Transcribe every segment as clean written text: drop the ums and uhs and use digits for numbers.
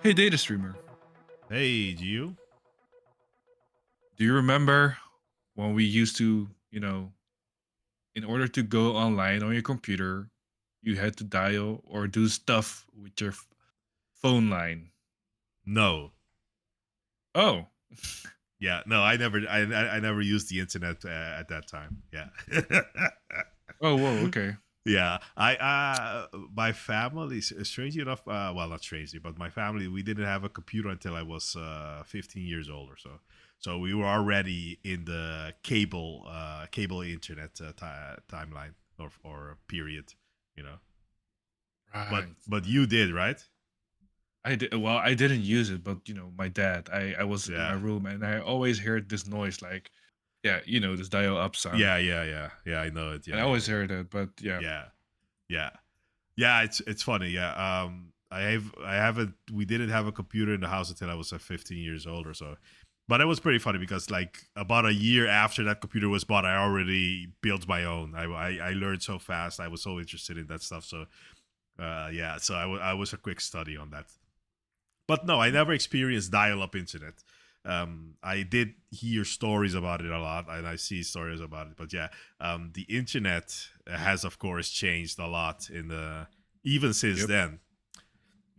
Hey, data streamer, Hey, do you? do you remember when we used to, in order to go online on your computer, you had to dial or do stuff with your phone line? No. Oh, Yeah, no, I never used the internet at that time. Yeah. oh, whoa, okay. Yeah, my family, strangely enough, well, not strangely, but my family, we didn't have a computer until I was 15 years old or so. So we were already in the cable internet timeline or period, you know. But Right. but you did, right? I did well. I didn't use it, but my dad. I was in my Yeah. room and I always heard this noise, like, yeah, this dial up sound, Yeah. I know it. and I Yeah, yeah, always heard it. But yeah, yeah, yeah. Yeah, it's funny. Yeah, I haven't. We didn't have a computer in the house until I was 15 years old or so. But it was pretty funny because like about a year after that computer was bought, I already built my own. I learned so fast. I was so interested in that stuff. So yeah, so I was a quick study on that. But no, I never experienced dial-up internet. I did hear stories about it a lot, and I see stories about it. But yeah, the internet has, of course, changed a lot in the even since yep, then.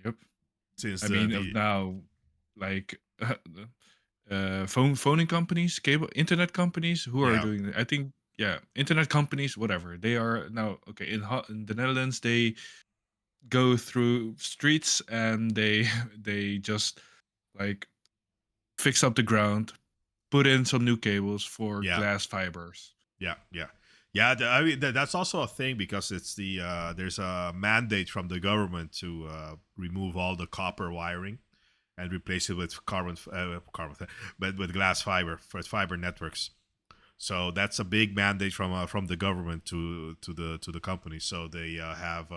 yep. Since I the mean, of the now, like phoning companies, cable internet companies who are yeah doing it. I think yeah, internet companies, whatever they are now. Okay, in the Netherlands, they go through streets and they they just like fix up the ground, put in some new cables for yeah glass fibers. yeah. I mean, that's also a thing because it's there's a mandate from the government to remove all the copper wiring and replace it with carbon, but with glass fiber for fiber networks. So that's a big mandate from the government to the company. So they have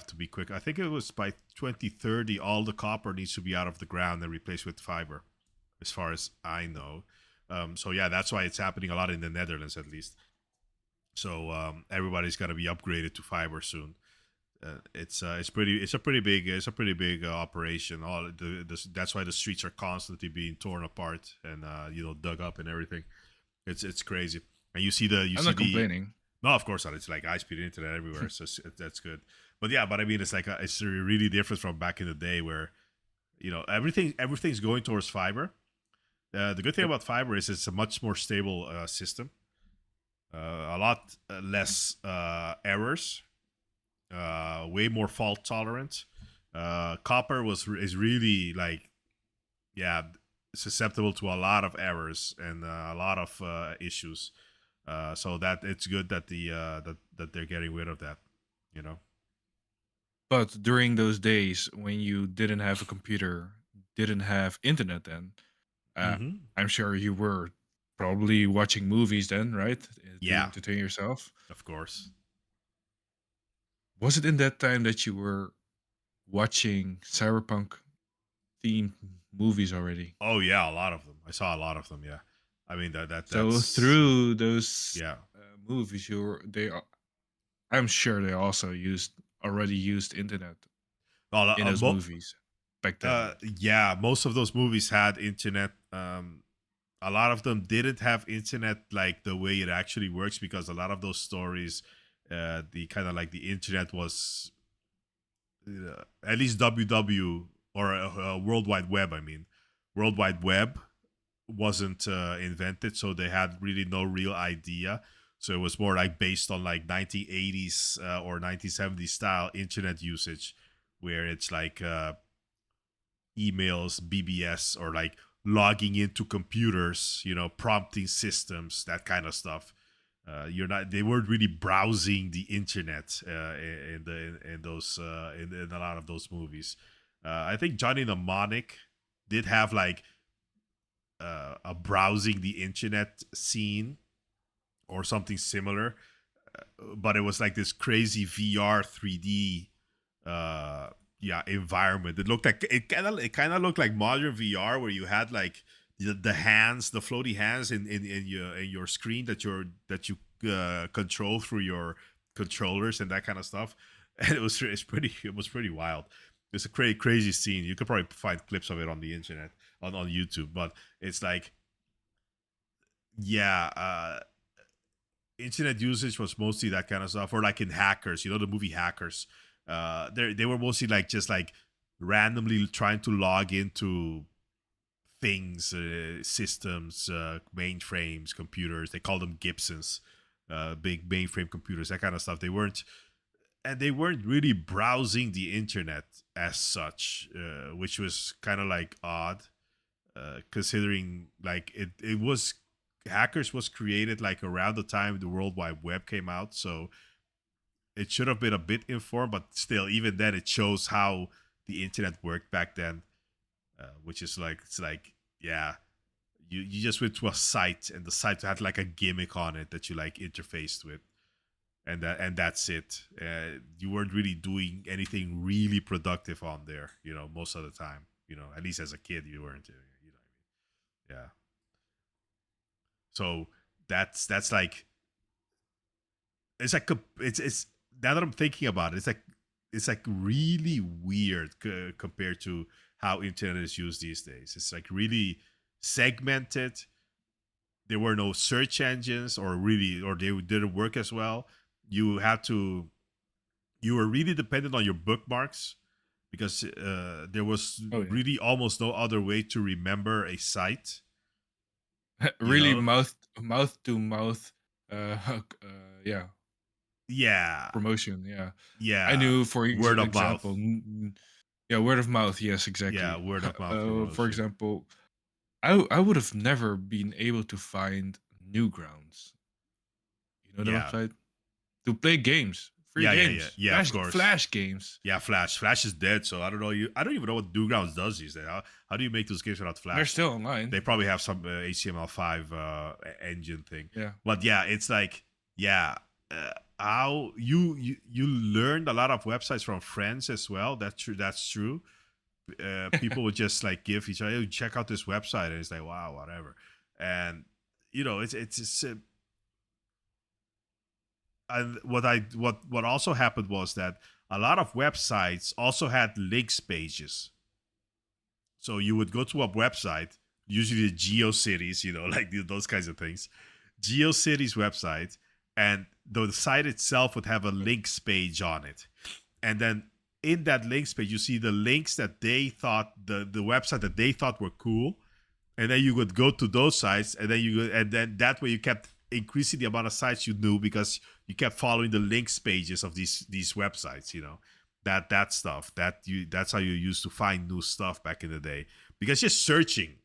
to be quick. I think it was by 2030, all the copper needs to be out of the ground and replaced with fiber, as far as I know. So yeah, that's why it's happening a lot in the Netherlands, at least. So everybody's gonna be upgraded to fiber soon. It's a pretty big operation. That's why the streets are constantly being torn apart and dug up and everything. It's crazy. And you I'm see not the complaining. no, of course not. It's like high speed internet everywhere, so that's good. But yeah, but I mean, it's really different from back in the day where everything's going towards fiber. The good thing Yep. about fiber is it's a much more stable system, a lot less errors, way more fault tolerant. Copper is really like yeah susceptible to a lot of errors and a lot of issues. So that it's good that that they're getting rid of that. You know. But during those days when you didn't have a computer, didn't have internet, then uh, Hmm. I'm sure you were probably watching movies then, right? To Yeah, entertain yourself. of course. Was it in that time that you were watching Cyberpunk themed movies already? Oh yeah, a lot of them. I saw a lot of them. Yeah, I mean So that's through those yeah. movies, I'm sure they also already used internet Well, in those movies back then. yeah, most of those movies had internet. A lot of them didn't have internet like the way it actually works because a lot of those stories, the kind of like the internet was at least WW or World Wide Web. I mean, World Wide Web wasn't invented, so they had really no real idea. So it was more like based on like 1980s or 1970s style internet usage, where it's like emails, BBS, or like logging into computers, prompting systems, that kind of stuff. You're not. They weren't really browsing the internet in a lot of those movies. I think Johnny Mnemonic did have like a browsing the internet scene or something similar, but it was like this crazy VR 3D uh environment. It kind of looked like modern VR where you had like the hands, the floaty hands in your screen that you control through your controllers and that kind of stuff. And it was pretty wild. It's a crazy scene. You could probably find clips of it on the internet, on YouTube. But it's like, yeah, internet usage was mostly that kind of stuff, or like in Hackers, the movie Hackers. They were mostly like just like randomly trying to log into things, systems, mainframes, computers. They call them Gibsons, big mainframe computers, that kind of stuff. They weren't really browsing the internet as such, which was kind of like odd, considering like it was Hackers was created like around the time the World Wide Web came out, so it should have been a bit informed, but still, even then, it shows how the internet worked back then, which is like it's like yeah, you just went to a site and the site had like a gimmick on it that you like interfaced with, and that's it. You weren't really doing anything really productive on there, most of the time. At least as a kid, you weren't. What I mean? Yeah. So that's like it's now that I'm thinking about it, it's like really weird compared to how internet is used these days. It's like really segmented. There were no search engines, or they didn't work as well. You had to you were really dependent on your bookmarks because there was Oh yeah. really almost no other way to remember a site. You Really know? mouth to mouth yeah, Yeah, promotion, yeah. I yeah. knew, for Word of example, mouth. yeah, word of mouth, yes, Yeah, exactly. word of mouth For promotion. example, I would have never been able to find Newgrounds. You know the Yeah, website? To play games, free yeah. games, Yeah, of course. flash games. Yeah, Flash. Flash is dead, so I don't know. I don't even know what Newgrounds does these days. How do you make those games without They're Flash? still online. They probably have some HTML5 engine thing, Yeah. but yeah, it's like yeah, how you learned a lot of websites from friends as well. That's true. That's true. People would just like give each other, "Hey, check out this website," and it's like wow, whatever. And and what also happened was that a lot of websites also had links pages. So you would go to a website, usually the GeoCities, like those kinds of things, GeoCities website, and the site itself would have a links page on it. And then in that links page, you see the links that they thought the website that they thought were cool, and then you would go to those sites, and then that way you kept increasing the amount of sites you knew because you kept following the links pages of these websites. That stuff that's how you used to find new stuff back in the day, because just searching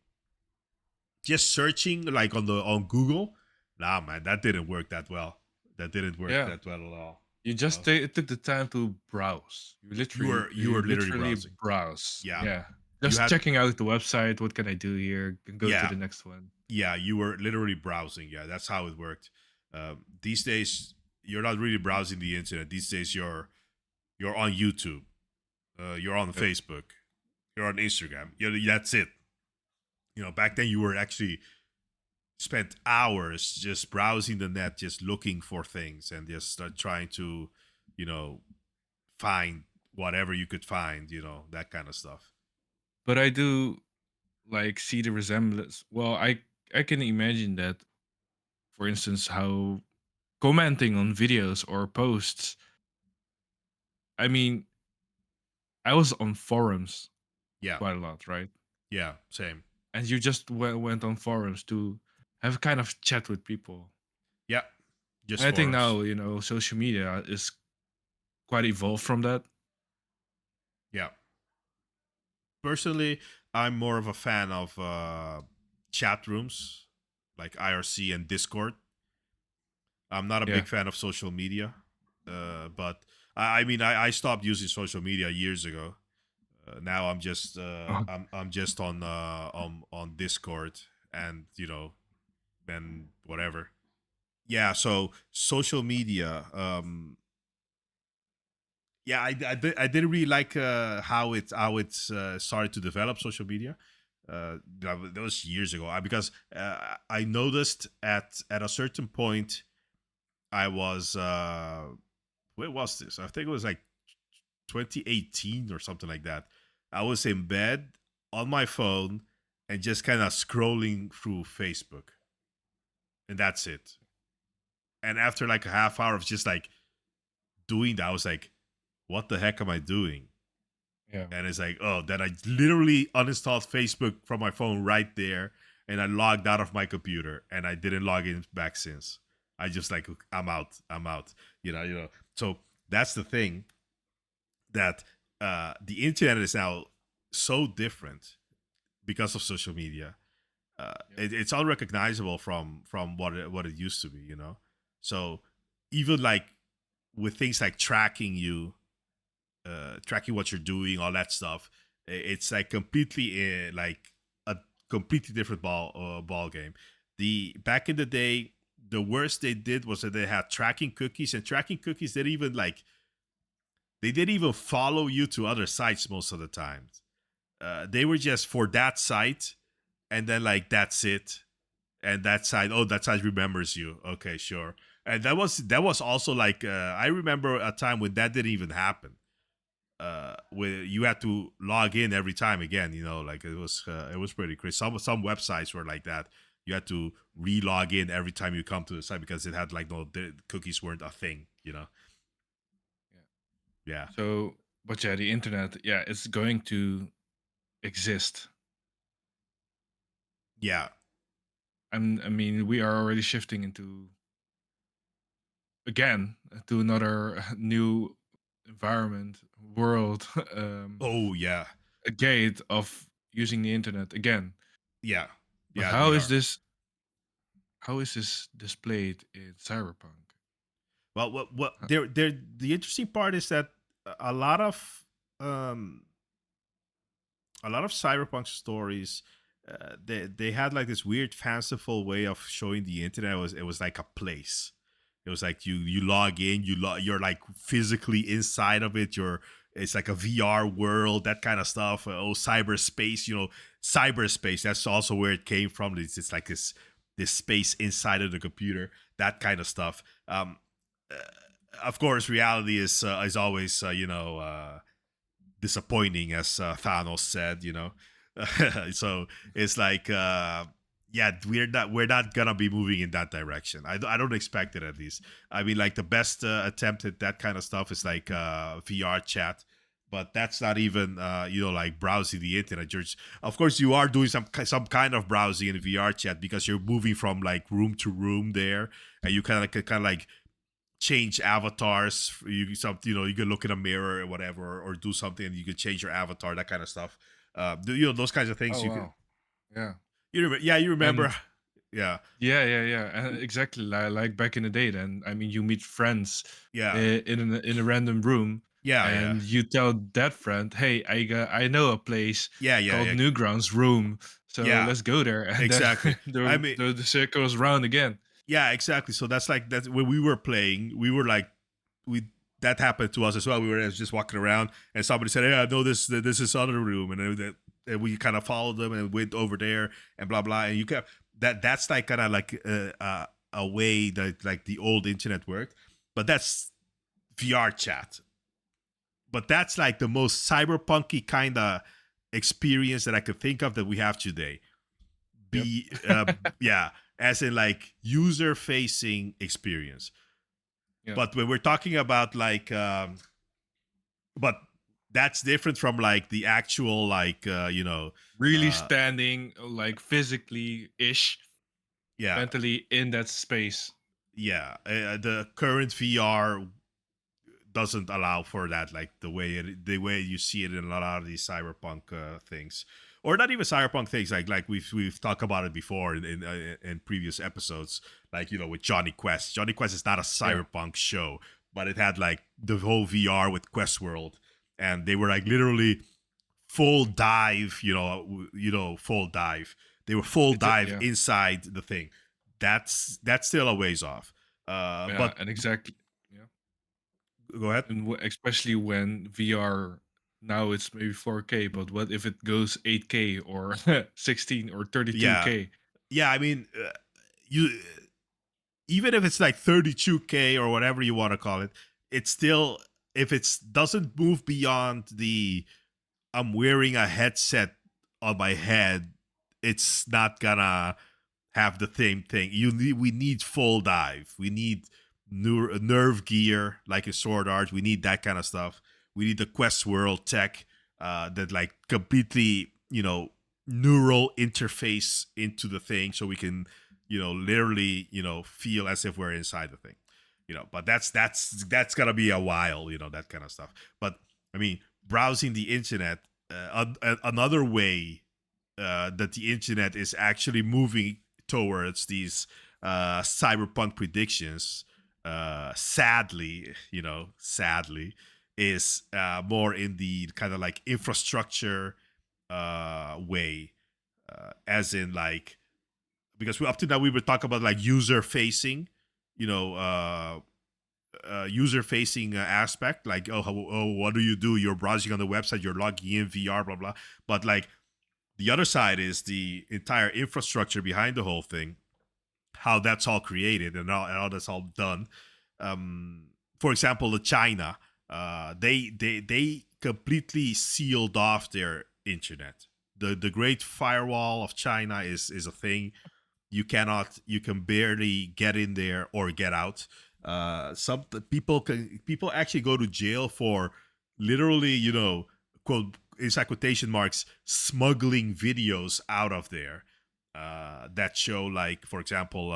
like on Google, nah man, that didn't work that well. That didn't work Yeah. that well at all. You You just know, took the time to browse. you were You literally literally browsing. browse. Yeah, Yeah. you Just had checking out the website. What can I do here? And go to yeah the next one. yeah, you were literally browsing. Yeah, that's how it worked. These days, you're not really browsing the internet. These days, you're on YouTube, you're on Yep. Facebook, you're on Instagram. That's it. Back then you were actually spent hours just browsing the net, just looking for things, and just trying to, you know, find whatever you could find. That kind of stuff. But I do like see the resemblance. Well, I can imagine that, for instance, how commenting on videos or posts. I mean, I was on forums Yeah, quite a lot, right? yeah, same. And you just went on forums to have a kind of chat with people. Yeah, And just I think forums. now, social media is quite evolved from that. Yeah. Personally, I'm more of a fan of chat rooms like IRC and Discord. I'm not a Yeah. big fan of social media, but I mean, I stopped using social media years ago. Now I'm just on Discord, and then whatever. Yeah, so social media. Yeah, I didn't really like how it started to develop social media. That was years ago. Because I noticed at a certain point I was where was this? I think it was like 2018 or something like that. I was in bed on my phone and just kind of scrolling through Facebook, and that's it. And after like a half hour of just like doing that, I was like, "What the heck am I doing?" Yeah. And it's like, oh, then I literally uninstalled Facebook from my phone right there, and I logged out of my computer, and I didn't log in back since. I just like, I'm out, I'm out. So that's the thing, that the internet is now so different because of social media. Yep. It's unrecognizable from what it used to be. So even like with things like tracking what you're doing, all that stuff. It's like completely like a completely different ball game. The back in the day, the worst they did was that they had tracking cookies, and tracking cookies didn't even like they didn't even follow you to other sites most of the time. They were just for that site, and then like that's it. And that side remembers you. Okay, sure. And that was also like I remember a time when that didn't even happen, where you had to log in every time again. Like it was pretty crazy. Some websites were like that. You had to re-log in every time you come to the site because it had like no, the cookies weren't a thing. Yeah. Yeah, So, but yeah, the internet, yeah, it's going to exist. yeah. I mean, we are already shifting into again to another new environment, world, Oh yeah, a gate of using the internet again. yeah, But yeah. We are. how is this displayed in Cyberpunk? Well, what Huh. there the interesting part is that a lot of um a lot of cyberpunk stories, they had like this weird fanciful way of showing the internet. It was like a place. It was like you log in, you're like physically inside of it. It's like a VR world, that kind of stuff. Oh, cyberspace, cyberspace. That's also where it came from. It's like this space inside of the computer, that kind of stuff. Uh, of course, reality is always disappointing, as Thanos said. So it's like, yeah, we're not gonna be moving in that direction. I don't expect it, at least. I mean, like the best attempt at that kind of stuff is like VR chat. But that's not even, like browsing the internet. Of course, you are doing some kind of browsing in VR chat because you're moving from like room to room there, and you kind of like change avatars. You can look in a mirror or whatever, or do something, and you can change your avatar, that kind of stuff. Those kinds of things Oh you could. wow, yeah. Yeah, you remember. And Yeah, yeah, yeah, yeah, exactly. Like back in the day, then I mean, you meet friends yeah, in a random room, yeah, yeah, and you tell that friend, "Hey, I know a place yeah, yeah, called yeah, Newgrounds Room, so yeah. let's go there." And then Exactly. I the mean, the circle is round again. yeah, exactly. So that's when we were playing. We were like, we that happened to us as well. We were just walking around, and somebody said, "Hey, I know this other room," and we kind of followed them and went over there, and blah blah. And you kept that's like kind of like a way that like the old internet worked, but that's VR chat. But that's like the most cyberpunky kind of experience that I could think of that we have today. Yep. Be Yeah, as in like user facing experience. Yeah. But when we're talking about like but that's different from like the actual like Really uh standing like physically ish, yeah, mentally in that space. yeah, the current VR doesn't allow for that, like the way you see it in a lot of these cyberpunk things, or not even cyberpunk things, like we've talked about it before in previous episodes, like with Johnny Quest is not a Yeah. cyberpunk show, but it had like the whole VR with Quest World, and they were like literally full dive, full dive. They were full dive Yeah. inside the thing. That's still a ways off. Yeah, But and exactly. Yeah. go ahead. And especially when VR now it's maybe 4K, but what if it goes 8K or 16 or Yeah, 32K? yeah. I mean, you even if it's like 32K or whatever you want to call it, it's still if it doesn't move beyond the I'm wearing a headset on my head, it's not gonna have the same thing. We need full dive. We need nerve gear like a sword art. We need that kind of stuff. We need the Quest World tech that like completely neural interface into the thing, so we can literally feel as if we're inside the thing. But that's gonna be a while. That kind of stuff. But I mean, browsing the internet, another way that the internet is actually moving towards these cyberpunk predictions, sadly, is more in the kind of like infrastructure way, as in like, because up to now we were talking about like user facing, you know, user facing aspect, like what do you do? You're browsing on the website, you're logging in VR, blah blah. But like the other side is the entire infrastructure behind the whole thing, how that's all created and how that's all done. For example, the China, they completely sealed off their internet. The Great Firewall of China is a thing. You can barely get in there or get out. Some people actually go to jail for literally, quote, inside quotation marks, smuggling videos out of there that show, like, for example,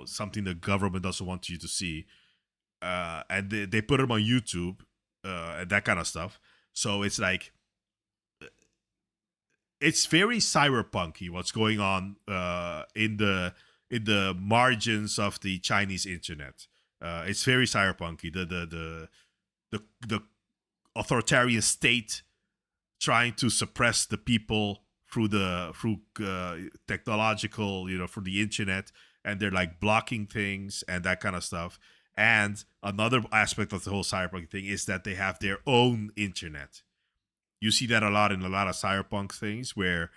something the government doesn't want you to see, and they put them on YouTube, and that kind of stuff. So it's like, it's very cyberpunky what's going on in the margins of the Chinese internet. It's very cyberpunky. The authoritarian state trying to suppress the people through technological, through the internet, and they're like blocking things and that kind of stuff. And another aspect of the whole cyberpunk thing is that they have their own internet. You see that a lot in a lot of cyberpunk things where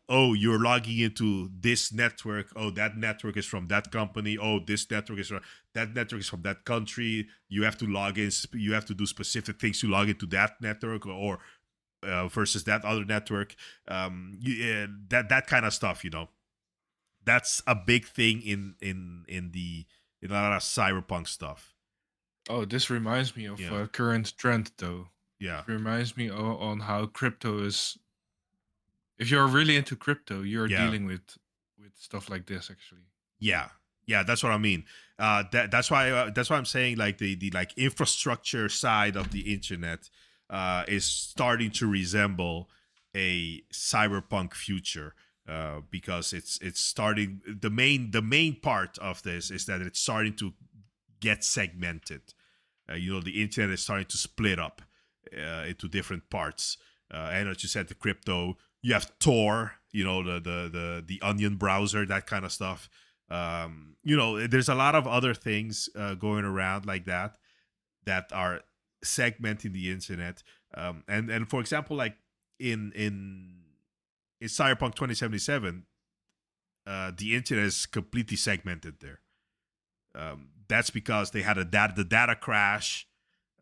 oh, you're logging into this network. Oh, that network is from that company. Oh, this network is from that network is from that country. You have to log in. You have to do specific things to log into that network, or versus that other network. That kind of stuff. That's a big thing in a lot of cyberpunk stuff. Oh, this reminds me of Yeah, a current trend, though. yeah, This reminds me on how crypto is. If you're really into crypto, you're yeah. dealing with stuff like this, actually. Yeah, yeah, that's what I mean. That's why I'm saying like the like infrastructure side of the internet is starting to resemble a cyberpunk future, because it's starting. The main part of this is that it's starting to get segmented. The internet is starting to split up into different parts. And as you said, the crypto, you have Tor, the Onion browser, that kind of stuff. There's a lot of other things going around like that are segmenting the internet. And for example, like in Cyberpunk 2077, the internet is completely segmented there. That's because they had the data crash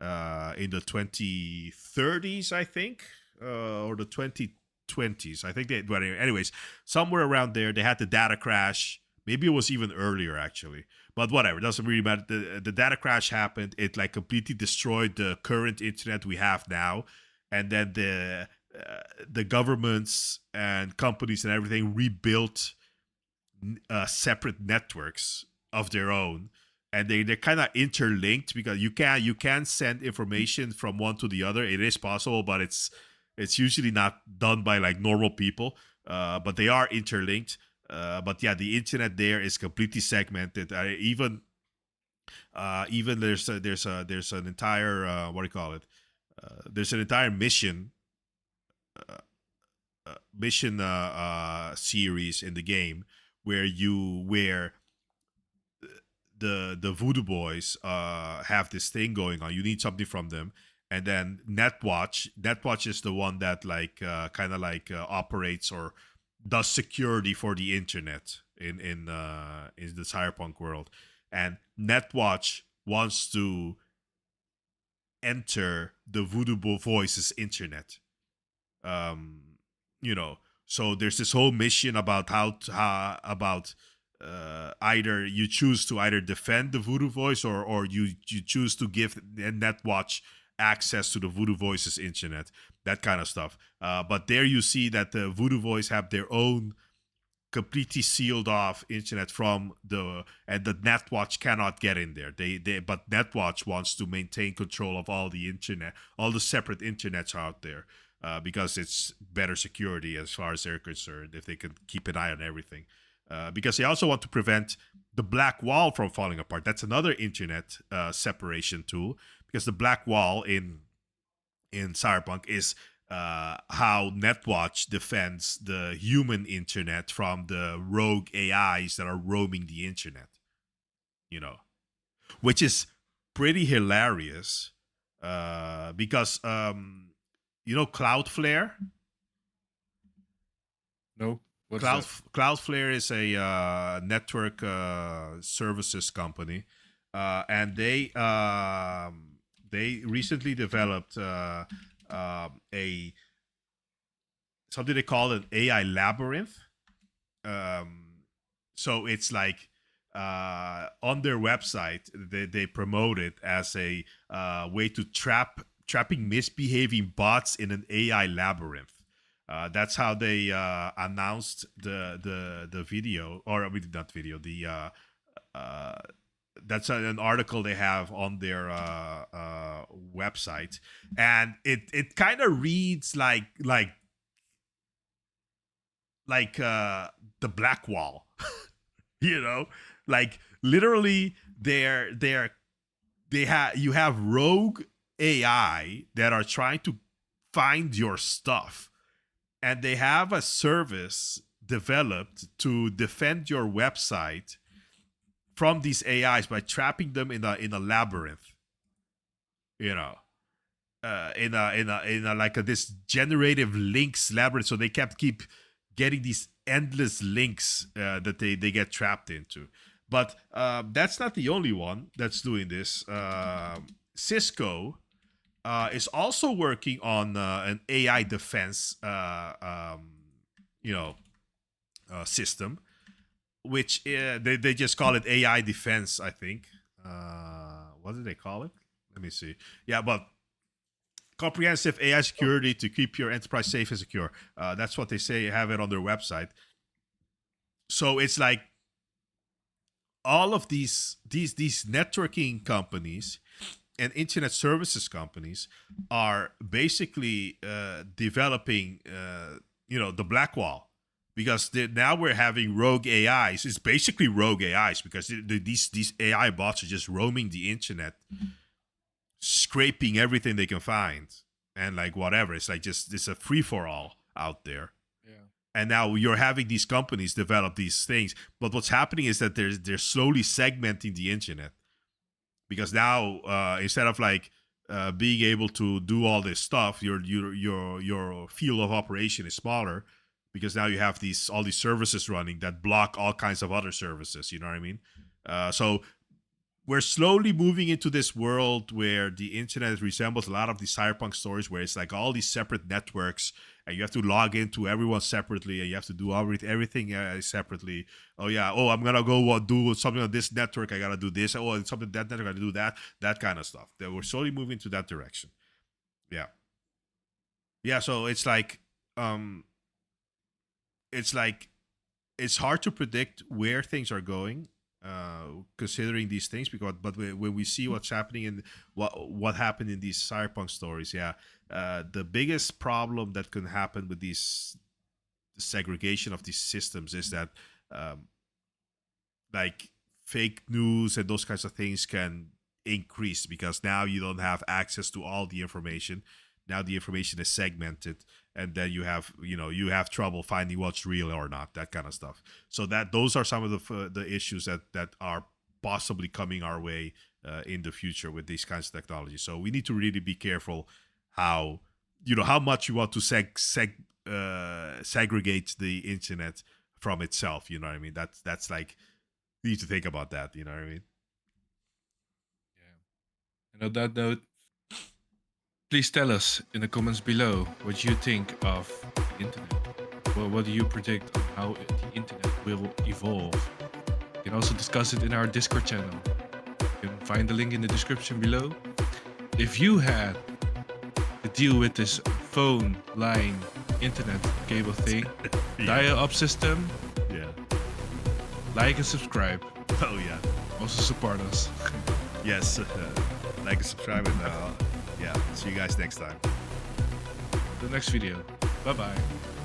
in the 2030s, I think, or the 2020s. I think but anyways, somewhere around there, they had the data crash. Maybe it was even earlier, actually. But whatever, it doesn't really matter. The data crash happened. It like completely destroyed the current internet we have now, and then the governments and companies and everything rebuilt separate networks of their own, and they're kind of interlinked, because you can send information from one to the other. It is possible, but it's usually not done by like normal people, but they are interlinked. But yeah, the internet there is completely segmented. Even there's an entire what do you call it, there's an entire mission series in the game where the Voodoo Boys have this thing going on. You need something from them, and then Netwatch is the one that like kind of like operates or does security for the internet in the cyberpunk world. And Netwatch wants to enter the Voodoo Voices internet. um you know, so there's this whole mission about how about either you choose to either defend the Voodoo Voice, or you choose to give Netwatch access to the Voodoo Voices internet, that kind of stuff. But there you see that the Voodoo Voice have their own completely sealed off internet from the, and the Netwatch cannot get in there. They but Netwatch wants to maintain control of all the internet, all the separate internets out there, because it's better security as far as they're concerned if they can keep an eye on everything. Because they also want to prevent the black wall from falling apart. That's another internet separation tool, because the black wall in Cyberpunk is how Netwatch defends the human internet from the rogue AIs that are roaming the internet. You know, which is pretty hilarious, because you know Cloudflare. No, what is Cloud that? Cloudflare is a network services company, and they recently developed a something they call an AI labyrinth. Um, so it's like on their website they promote it as a way to trapping misbehaving bots in an AI labyrinth. That's how they announced the video, or I mean not video, the uh, that's an article they have on their website, and it kind of reads like the Black Wall, you know, like literally they have, you have rogue AI that are trying to find your stuff, and they have a service developed to defend your website from these AIs by trapping them in a labyrinth, you know, in a like this generative links labyrinth. So they keep getting these endless links that they get trapped into. But that's not the only one that's doing this. Cisco is also working on an AI defense, you know, system, which they just call it AI defense, I think. What do they call it? Let me see. Yeah, but comprehensive AI security to keep your enterprise safe and secure. That's what they say. Have it on their website. So it's like all of these networking companies and internet services companies are basically developing, you know, the black wall, because now we're having rogue AIs. It's basically rogue AIs because these AI bots are just roaming the internet, scraping everything they can find, and like whatever. It's like just it's a free for all out there. Yeah. And now you're having these companies develop these things, but what's happening is that they're slowly segmenting the internet, because now instead of like being able to do all this stuff, your field of operation is smaller, because now you have these all these services running that block all kinds of other services. You know what I mean? So we're slowly moving into this world where the internet resembles a lot of these cyberpunk stories, where it's like all these separate networks, and you have to log into everyone separately, and you have to do everything separately. Oh yeah, oh I'm gonna go do something on this network, I gotta do this. Oh, it's something that network, I gotta do that kind of stuff. That we're slowly moving to that direction. Yeah, yeah. So um, it's like it's hard to predict where things are going, considering these things, because but when we see what's happening and what happened in these cyberpunk stories, yeah, the biggest problem that can happen with these segregation of these systems is that um, like fake news and those kinds of things can increase, because now you don't have access to all the information. Now the information is segmented, and then you have trouble finding what's real or not, that kind of stuff. So that those are some of the issues that are possibly coming our way in the future with these kinds of technology. So we need to really be careful how how much you want to segregate the internet from itself. You know what I mean? That's like, you need to think about that. You know what I mean? Yeah. And on that note, Please tell us in the comments below what you think of the internet. Well, what do you predict on how the internet will evolve? You can also discuss it in our Discord channel. You can find the link in the description below. If you had to deal with this phone line internet cable thing, Yeah. dial-up system, Yeah. like and subscribe. Oh yeah. Also support us. Yes. Like and subscribe, and yeah. See you guys next time. The next video. Bye bye.